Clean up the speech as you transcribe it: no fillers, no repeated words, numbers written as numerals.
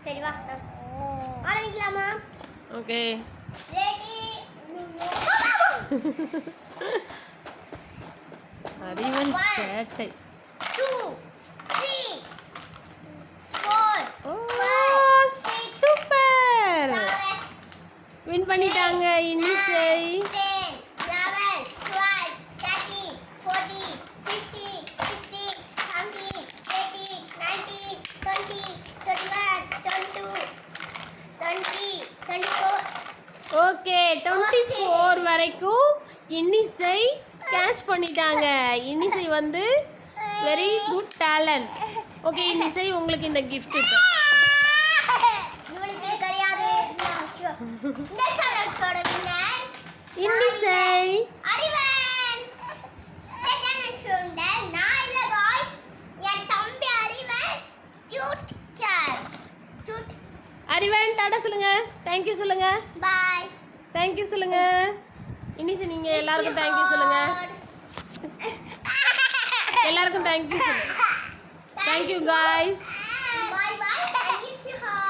சரி வா ஆரம்பிக்கலாமா? ஓகே. ரெடி. அறிவன் சேட்டை. 2 3 4 ஓ 5 6 சூப்பர். 7 வின் பண்ணிட்டாங்க இன்னிசை. 10 11 12 13 14 15 16 17 18 19 20 21 22 20 24. ஓகே 24 வரைக்கும் இன்னிசை கேட்ச் பண்ணிட்டாங்க. இன்னிசை வந்து வெரி குட் டேலண்ட். ஓகே இன்னிசை உங்களுக்கு இந்த கிஃப்ட் இருக்கு. இவனுக்கு கிடையாது. இந்த சேலஞ்சோட வின்னர் இன்னிசை. அறிவன். இந்த சேலஞ்சோட நான் இல்ல गाइस, என் தம்பி அறிவன் கியூட் கேட். கியூட். அறிவன் டாடா சொல்லுங்க. தேங்க் யூ சொல்லுங்க. பை. தேங்க் யூ சொல்லுங்க. இன்னிசை நீங்க எல்லாருக்கும் தேங்க் யூ சொல்லுங்க. எல்லாருக்கும் தேங்க் யூ சொல்லுங்க. Thank you guys. Bye bye. I miss you all.